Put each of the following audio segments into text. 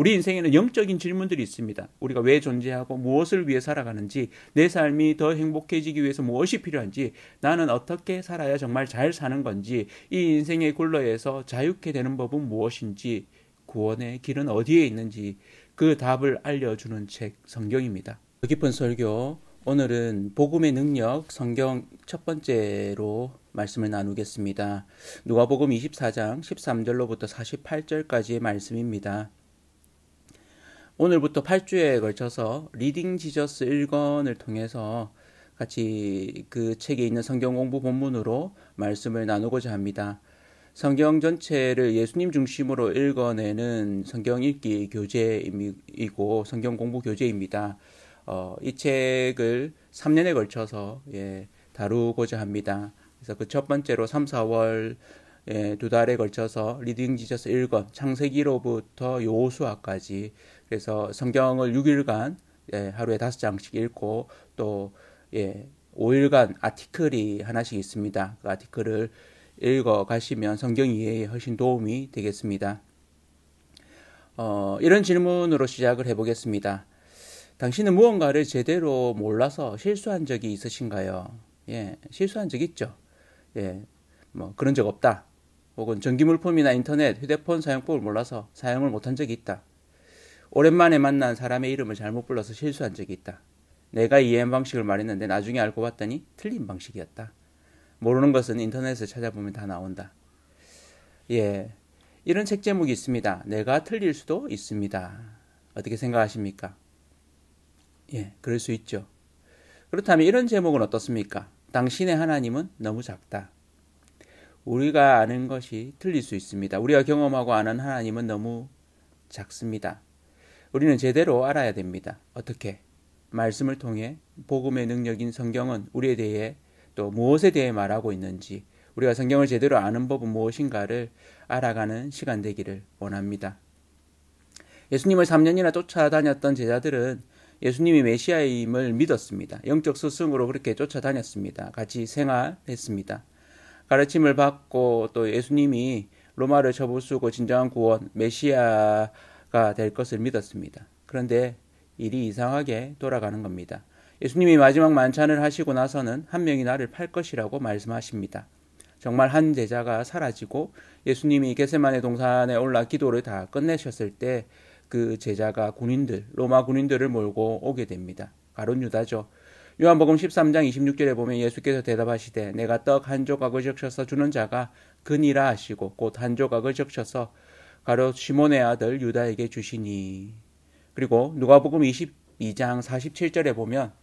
우리 인생에는 영적인 질문들이 있습니다. 우리가 왜 존재하고 무엇을 위해 살아가는지, 내 삶이 더 행복해지기 위해서 무엇이 필요한지, 나는 어떻게 살아야 정말 잘 사는 건지, 이 인생의 굴레에서 자유케 되는 법은 무엇인지, 구원의 길은 어디에 있는지 그 답을 알려주는 책 성경입니다. 깊은 설교, 오늘은 복음의 능력 성경 첫 번째로 말씀을 나누겠습니다. 누가복음 24장 13절로부터 48절까지의 말씀입니다. 오늘부터 8주에 걸쳐서 리딩 지저스 1권을 통해서 같이 그 책에 있는 성경 공부 본문으로 말씀을 나누고자 합니다. 성경 전체를 예수님 중심으로 읽어내는 성경 읽기 교재이고 성경 공부 교재입니다. 이 책을 3년에 걸쳐서 다루고자 합니다. 그래서 그 첫 번째로 3, 4월 2달에 걸쳐서 리딩 지저스 1권 창세기로부터 여호수아까지, 그래서 성경을 6일간 하루에 5장씩 읽고 또 5일간 아티클이 하나씩 있습니다. 그 아티클을 읽어 가시면 성경 이해에 훨씬 도움이 되겠습니다. 이런 질문으로 시작을 해보겠습니다. 당신은 무언가를 제대로 몰라서 실수한 적이 있으신가요? 실수한 적 있죠. 그런 적 없다. 혹은 전기물품이나 인터넷, 휴대폰 사용법을 몰라서 사용을 못한 적이 있다. 오랜만에 만난 사람의 이름을 잘못 불러서 실수한 적이 있다. 내가 이해한 방식을 말했는데 나중에 알고 봤더니 틀린 방식이었다. 모르는 것은 인터넷에 찾아보면 다 나온다. 이런 책 제목이 있습니다. 내가 틀릴 수도 있습니다. 어떻게 생각하십니까? 그럴 수 있죠. 그렇다면 이런 제목은 어떻습니까? 당신의 하나님은 너무 작다. 우리가 아는 것이 틀릴 수 있습니다. 우리가 경험하고 아는 하나님은 너무 작습니다. 우리는 제대로 알아야 됩니다. 어떻게? 말씀을 통해 복음의 능력인 성경은 우리에 대해 또 무엇에 대해 말하고 있는지, 우리가 성경을 제대로 아는 법은 무엇인가를 알아가는 시간 되기를 원합니다. 예수님을 3년이나 쫓아다녔던 제자들은 예수님이 메시아임을 믿었습니다. 영적 스승으로 그렇게 쫓아다녔습니다. 같이 생활했습니다. 가르침을 받고 또 예수님이 로마를 쳐부수고 진정한 구원, 메시아가 될 것을 믿었습니다. 그런데 일이 이상하게 돌아가는 겁니다. 예수님이 마지막 만찬을 하시고 나서는 한 명이 나를 팔 것이라고 말씀하십니다. 정말 한 제자가 사라지고 예수님이 겟세마네 동산에 올라 기도를 다 끝내셨을 때 그 제자가 로마 군인들을 몰고 오게 됩니다. 가룟 유다죠. 요한복음 13장 26절에 보면 예수께서 대답하시되 내가 떡 한 조각을 적셔서 주는 자가 그니라 하시고 곧 한 조각을 적셔서 가룟 시몬의 아들 유다에게 주시니. 그리고 누가복음 22장 47절에 보면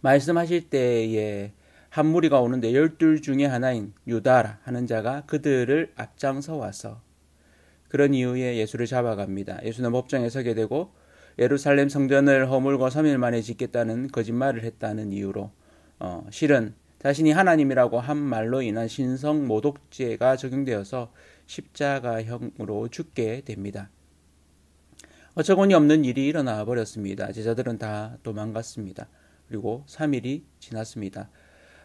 말씀하실 때에 한 무리가 오는데 12 중에 하나인 유다라 하는 자가 그들을 앞장서 와서 그런 이후에 예수를 잡아갑니다. 예수는 법정에 서게 되고 예루살렘 성전을 허물고 3일 만에 짓겠다는 거짓말을 했다는 이유로 실은 자신이 하나님이라고 한 말로 인한 신성 모독죄가 적용되어서 십자가형으로 죽게 됩니다. 어처구니 없는 일이 일어나 버렸습니다. 제자들은 다 도망갔습니다. 그리고 3일이 지났습니다.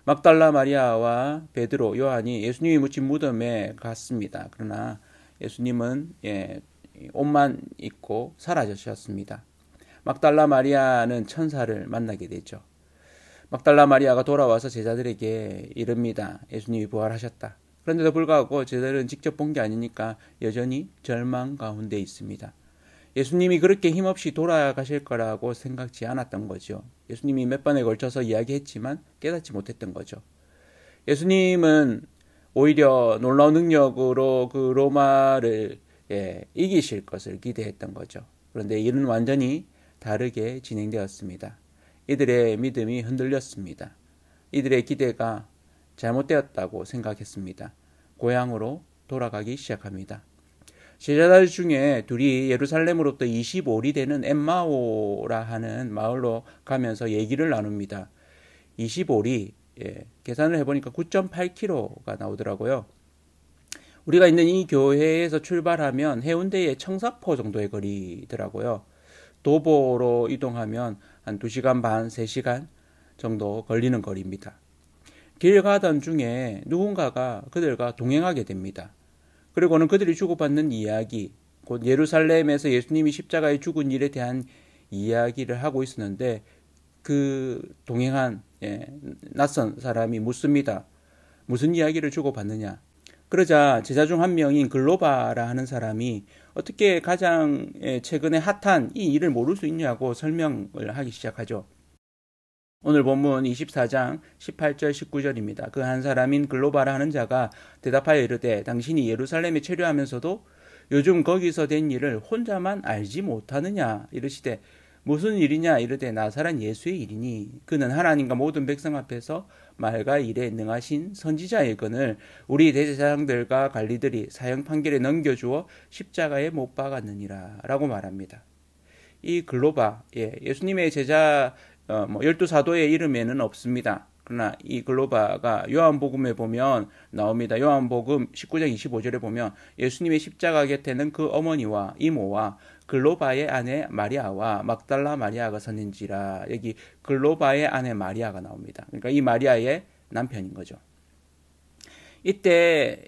막달라 마리아와 베드로, 요한이 예수님이 묻힌 무덤에 갔습니다. 그러나 예수님은 옷만 입고 사라지셨습니다. 막달라 마리아는 천사를 만나게 되죠. 막달라 마리아가 돌아와서 제자들에게 이릅니다. 예수님이 부활하셨다. 그런데도 불구하고 제자들은 직접 본 게 아니니까 여전히 절망 가운데 있습니다. 예수님이 그렇게 힘없이 돌아가실 거라고 생각지 않았던 거죠. 예수님이 몇 번에 걸쳐서 이야기했지만 깨닫지 못했던 거죠. 예수님은 오히려 놀라운 능력으로 그 로마를 이기실 것을 기대했던 거죠. 그런데 일은 완전히 다르게 진행되었습니다. 이들의 믿음이 흔들렸습니다. 이들의 기대가 잘못되었다고 생각했습니다. 고향으로 돌아가기 시작합니다. 제자들 중에 둘이 예루살렘으로부터 25리 되는 엠마오라 하는 마을로 가면서 얘기를 나눕니다. 25리, 계산을 해보니까 9.8km가 나오더라고요. 우리가 있는 이 교회에서 출발하면 해운대의 청사포 정도의 거리더라고요. 도보로 이동하면 한 2시간 반, 3시간 정도 걸리는 거리입니다. 길 가던 중에 누군가가 그들과 동행하게 됩니다. 그리고는 그들이 주고받는 이야기, 곧 예루살렘에서 예수님이 십자가에 죽은 일에 대한 이야기를 하고 있었는데 그 동행한 낯선 사람이 묻습니다. 무슨 이야기를 주고받느냐. 그러자 제자 중 한 명인 글로바라 하는 사람이 어떻게 가장 최근에 핫한 이 일을 모를 수 있냐고 설명을 하기 시작하죠. 오늘 본문 24장 18절 19절입니다. 그 한 사람인 글로바라 하는 자가 대답하여 이르되 당신이 예루살렘에 체류하면서도 요즘 거기서 된 일을 혼자만 알지 못하느냐 이르시되 무슨 일이냐 이르되 나사렛 예수의 일이니 그는 하나님과 모든 백성 앞에서 말과 일에 능하신 선지자이거늘 우리 대제사장들과 관리들이 사형 판결에 넘겨주어 십자가에 못 박았느니라 라고 말합니다. 이 글로바 예수님의 제자 12사도의 이름에는 없습니다. 그러나 이 글로바가 요한복음에 보면 나옵니다. 요한복음 19장 25절에 보면 예수님의 십자가 곁에는 그 어머니와 이모와 글로바의 아내 마리아와 막달라 마리아가 섰는지라. 여기 글로바의 아내 마리아가 나옵니다. 그러니까 이 마리아의 남편인 거죠. 이때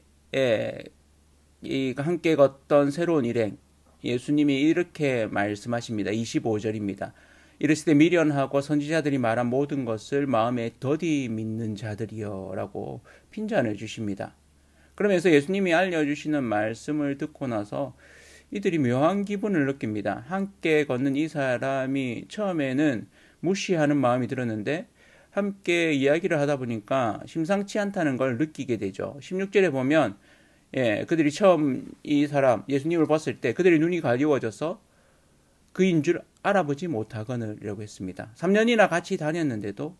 이 함께 걷던 새로운 일행 예수님이 이렇게 말씀하십니다. 25절입니다. 이르시되 미련하고 선지자들이 말한 모든 것을 마음에 더디 믿는 자들이여 라고 핀잔을 주십니다. 그러면서 예수님이 알려주시는 말씀을 듣고 나서 이들이 묘한 기분을 느낍니다. 함께 걷는 이 사람이 처음에는 무시하는 마음이 들었는데 함께 이야기를 하다 보니까 심상치 않다는 걸 느끼게 되죠. 16절에 보면 그들이 처음 이 사람 예수님을 봤을 때 그들의 눈이 가리워져서 그인 줄 알아보지 못하거늘이라고 했습니다. 3년이나 같이 다녔는데도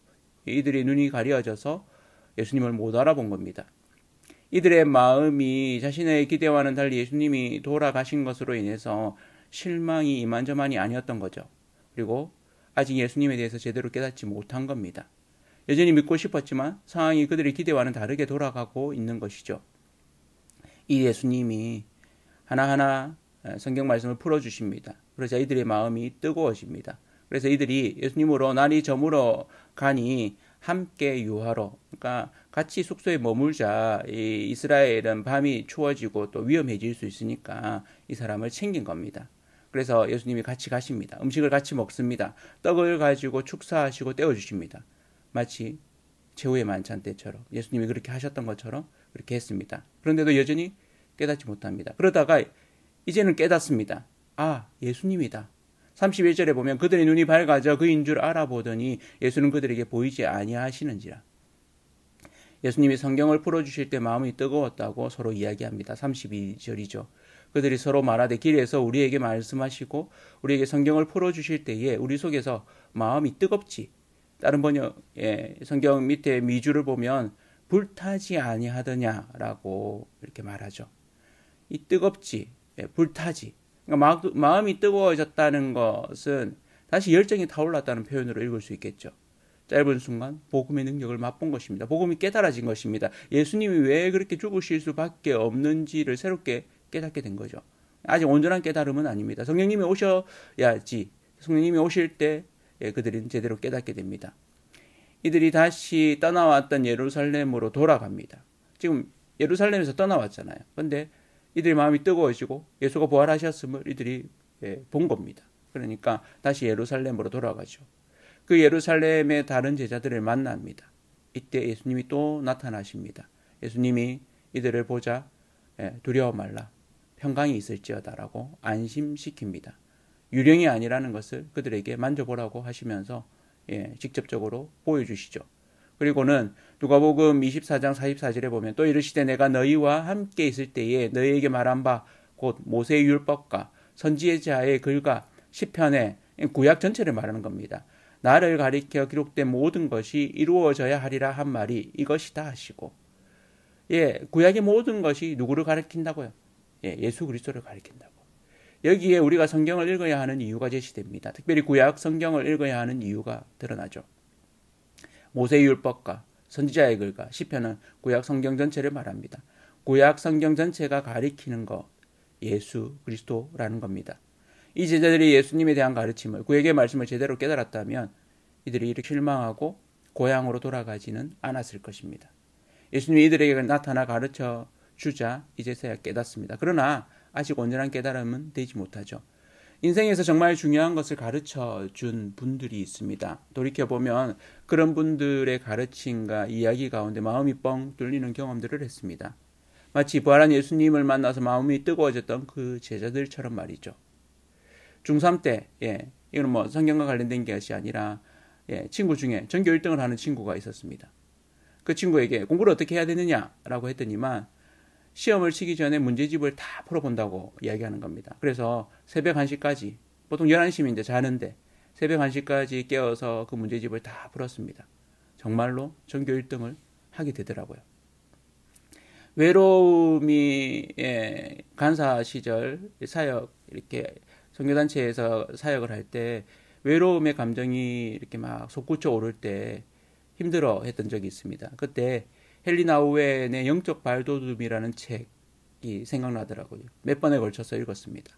이들의 눈이 가려져서 예수님을 못 알아본 겁니다. 이들의 마음이 자신의 기대와는 달리 예수님이 돌아가신 것으로 인해서 실망이 이만저만이 아니었던 거죠. 그리고 아직 예수님에 대해서 제대로 깨닫지 못한 겁니다. 여전히 믿고 싶었지만 상황이 그들의 기대와는 다르게 돌아가고 있는 것이죠. 이 예수님이 하나하나 성경 말씀을 풀어주십니다. 그러자 이들의 마음이 뜨거워집니다. 그래서 이들이 예수님으로 날이 저물어 가니 함께 유하러, 그러니까 같이 숙소에 머물자. 이 이스라엘은 밤이 추워지고 또 위험해질 수 있으니까 이 사람을 챙긴 겁니다. 그래서 예수님이 같이 가십니다. 음식을 같이 먹습니다. 떡을 가지고 축사하시고 떼어주십니다. 마치 최후의 만찬 때처럼 예수님이 그렇게 하셨던 것처럼 그렇게 했습니다. 그런데도 여전히 깨닫지 못합니다. 그러다가 이제는 깨닫습니다. 아, 예수님이다. 31절에 보면 그들의 눈이 밝아져 그인 줄 알아보더니 예수는 그들에게 보이지 아니하시는지라. 예수님이 성경을 풀어주실 때 마음이 뜨거웠다고 서로 이야기합니다. 32절이죠. 그들이 서로 말하되 길에서 우리에게 말씀하시고 우리에게 성경을 풀어주실 때에 우리 속에서 마음이 뜨겁지. 다른 번역 성경 밑에 미주를 보면 불타지 아니하더냐라고 이렇게 말하죠. 이 뜨겁지, 불타지. 그러니까 마음이 뜨거워졌다는 것은 다시 열정이 타올랐다는 표현으로 읽을 수 있겠죠. 짧은 순간 복음의 능력을 맛본 것입니다. 복음이 깨달아진 것입니다. 예수님이 왜 그렇게 죽으실 수밖에 없는지를 새롭게 깨닫게 된 거죠. 아직 온전한 깨달음은 아닙니다. 성령님이 오셔야지. 성령님이 오실 때 그들은 제대로 깨닫게 됩니다. 이들이 다시 떠나왔던 예루살렘으로 돌아갑니다. 지금 예루살렘에서 떠나왔잖아요. 그런데 이들의 마음이 뜨거워지고 예수가 부활하셨음을 이들이 본 겁니다. 그러니까 다시 예루살렘으로 돌아가죠. 그 예루살렘의 다른 제자들을 만납니다. 이때 예수님이 또 나타나십니다. 예수님이 이들을 보자 두려워 말라 평강이 있을지어다라고 안심시킵니다. 유령이 아니라는 것을 그들에게 만져보라고 하시면서 직접적으로 보여주시죠. 그리고는 누가복음 24장 44절에 보면 또 이르시되 내가 너희와 함께 있을 때에 너희에게 말한 바 곧 모세의 율법과 선지자의 글과 시편의 구약 전체를 말하는 겁니다. 나를 가리켜 기록된 모든 것이 이루어져야 하리라 한 말이 이것이다 하시고 구약의 모든 것이 누구를 가리킨다고요? 예수 그리스도를 가리킨다고. 여기에 우리가 성경을 읽어야 하는 이유가 제시됩니다. 특별히 구약 성경을 읽어야 하는 이유가 드러나죠. 모세의 율법과 선지자의 글과 시편은 구약 성경 전체를 말합니다. 구약 성경 전체가 가리키는 것, 예수 그리스도라는 겁니다. 이 제자들이 예수님에 대한 가르침을, 구약의 말씀을 제대로 깨달았다면 이들이 이렇게 실망하고 고향으로 돌아가지는 않았을 것입니다. 예수님이 이들에게 나타나 가르쳐 주자 이제서야 깨닫습니다. 그러나 아직 온전한 깨달음은 되지 못하죠. 인생에서 정말 중요한 것을 가르쳐 준 분들이 있습니다. 돌이켜보면 그런 분들의 가르침과 이야기 가운데 마음이 뻥 뚫리는 경험들을 했습니다. 마치 부활한 예수님을 만나서 마음이 뜨거워졌던 그 제자들처럼 말이죠. 중3 때, 이건 뭐 성경과 관련된 것이 아니라, 친구 중에 전교 1등을 하는 친구가 있었습니다. 그 친구에게 공부를 어떻게 해야 되느냐라고 했더니만 시험을 치기 전에 문제집을 다 풀어본다고 이야기하는 겁니다. 그래서 새벽 1시까지, 보통 11시면 이제 자는데 새벽 1시까지 깨어서 그 문제집을 다 풀었습니다. 정말로 전교 1등을 하게 되더라고요. 외로움이 간사 시절 사역, 이렇게 선교단체에서 사역을 할 때 외로움의 감정이 이렇게 막 솟구쳐 오를 때 힘들어 했던 적이 있습니다. 그때 헨리 나우엔의 영적 발돋움이라는 책이 생각나더라고요. 몇 번에 걸쳐서 읽었습니다.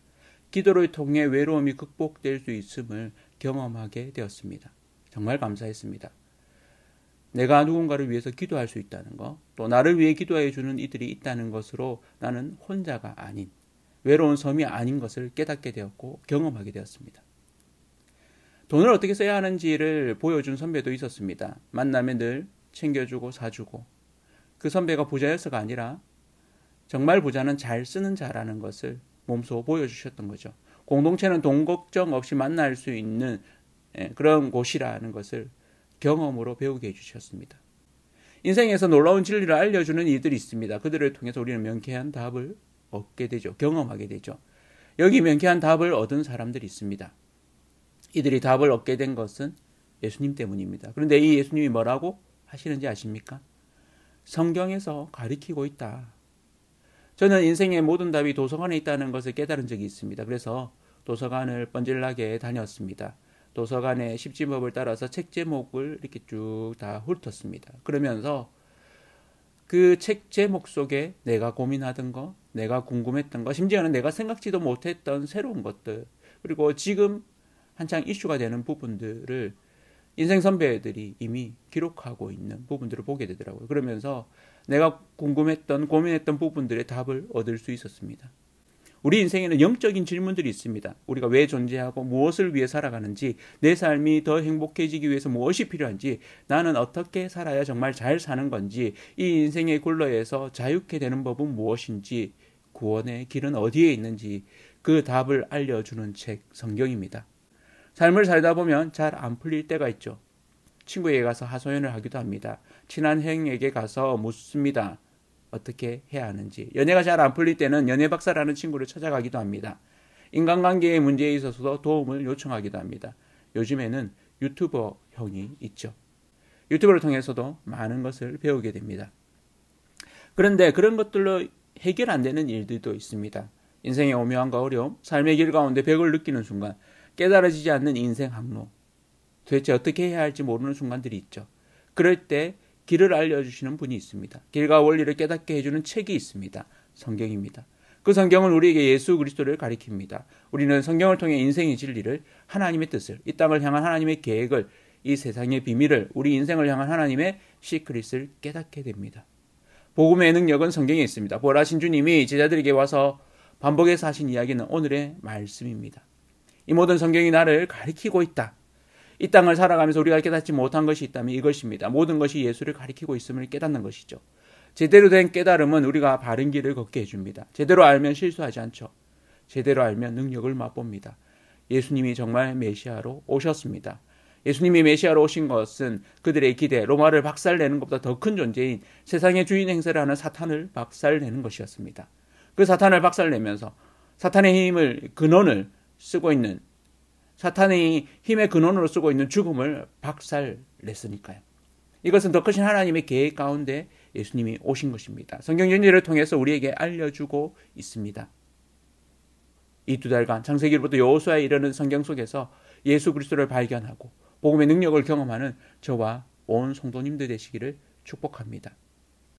기도를 통해 외로움이 극복될 수 있음을 경험하게 되었습니다. 정말 감사했습니다. 내가 누군가를 위해서 기도할 수 있다는 것, 또 나를 위해 기도해 주는 이들이 있다는 것으로 나는 혼자가 아닌, 외로운 섬이 아닌 것을 깨닫게 되었고 경험하게 되었습니다. 돈을 어떻게 써야 하는지를 보여준 선배도 있었습니다. 만나면 늘 챙겨주고 사주고, 그 선배가 부자여서가 아니라 정말 부자는 잘 쓰는 자라는 것을 몸소 보여주셨던 거죠. 공동체는 돈 걱정 없이 만날 수 있는 그런 곳이라는 것을 경험으로 배우게 해주셨습니다. 인생에서 놀라운 진리를 알려주는 이들이 있습니다. 그들을 통해서 우리는 명쾌한 답을 얻게 되죠. 경험하게 되죠. 여기 명쾌한 답을 얻은 사람들이 있습니다. 이들이 답을 얻게 된 것은 예수님 때문입니다. 그런데 이 예수님이 뭐라고 하시는지 아십니까? 성경에서 가리키고 있다. 저는 인생의 모든 답이 도서관에 있다는 것을 깨달은 적이 있습니다. 그래서 도서관을 뻔질나게 다녔습니다. 도서관의 십지법을 따라서 책 제목을 이렇게 쭉 다 훑었습니다. 그러면서 그 책 제목 속에 내가 고민하던 것, 내가 궁금했던 것, 심지어는 내가 생각지도 못했던 새로운 것들, 그리고 지금 한창 이슈가 되는 부분들을 인생 선배들이 이미 기록하고 있는 부분들을 보게 되더라고요. 그러면서 내가 궁금했던, 고민했던 부분들의 답을 얻을 수 있었습니다. 우리 인생에는 영적인 질문들이 있습니다. 우리가 왜 존재하고 무엇을 위해 살아가는지, 내 삶이 더 행복해지기 위해서 무엇이 필요한지, 나는 어떻게 살아야 정말 잘 사는 건지, 이 인생의 굴레에서 자유케 되는 법은 무엇인지, 구원의 길은 어디에 있는지 그 답을 알려주는 책 성경입니다. 삶을 살다 보면 잘 안 풀릴 때가 있죠. 친구에게 가서 하소연을 하기도 합니다. 친한 형에게 가서 묻습니다. 어떻게 해야 하는지. 연애가 잘 안 풀릴 때는 연애 박사라는 친구를 찾아가기도 합니다. 인간관계의 문제에 있어서도 도움을 요청하기도 합니다. 요즘에는 유튜버 형이 있죠. 유튜브를 통해서도 많은 것을 배우게 됩니다. 그런데 그런 것들로 해결 안 되는 일들도 있습니다. 인생의 오묘함과 어려움, 삶의 길 가운데 벽을 느끼는 순간, 깨달아지지 않는 인생 항로, 도대체 어떻게 해야 할지 모르는 순간들이 있죠. 그럴 때 길을 알려주시는 분이 있습니다. 길과 원리를 깨닫게 해주는 책이 있습니다. 성경입니다. 그 성경은 우리에게 예수 그리스도를 가리킵니다. 우리는 성경을 통해 인생의 진리를, 하나님의 뜻을, 이 땅을 향한 하나님의 계획을, 이 세상의 비밀을, 우리 인생을 향한 하나님의 시크릿을 깨닫게 됩니다. 복음의 능력은 성경에 있습니다. 부활하신 주님이 제자들에게 와서 반복해서 하신 이야기는 오늘의 말씀입니다. 이 모든 성경이 나를 가리키고 있다. 이 땅을 살아가면서 우리가 깨닫지 못한 것이 있다면 이것입니다. 모든 것이 예수를 가리키고 있음을 깨닫는 것이죠. 제대로 된 깨달음은 우리가 바른 길을 걷게 해줍니다. 제대로 알면 실수하지 않죠. 제대로 알면 능력을 맛봅니다. 예수님이 정말 메시아로 오셨습니다. 예수님이 메시아로 오신 것은 그들의 기대, 로마를 박살내는 것보다 더 큰 존재인 세상의 주인 행세를 하는 사탄을 박살내는 것이었습니다. 그 사탄을 박살내면서 사탄의 힘을, 근원을 쓰고 있는, 사탄의 힘의 근원으로 쓰고 있는 죽음을 박살냈으니까요. 이것은 더 크신 하나님의 계획 가운데 예수님이 오신 것입니다. 성경 진리를 통해서 우리에게 알려주고 있습니다. 이 2달간 창세기로부터 여호수아에 이르는 성경 속에서 예수 그리스도를 발견하고 복음의 능력을 경험하는 저와 온 성도님들 되시기를 축복합니다.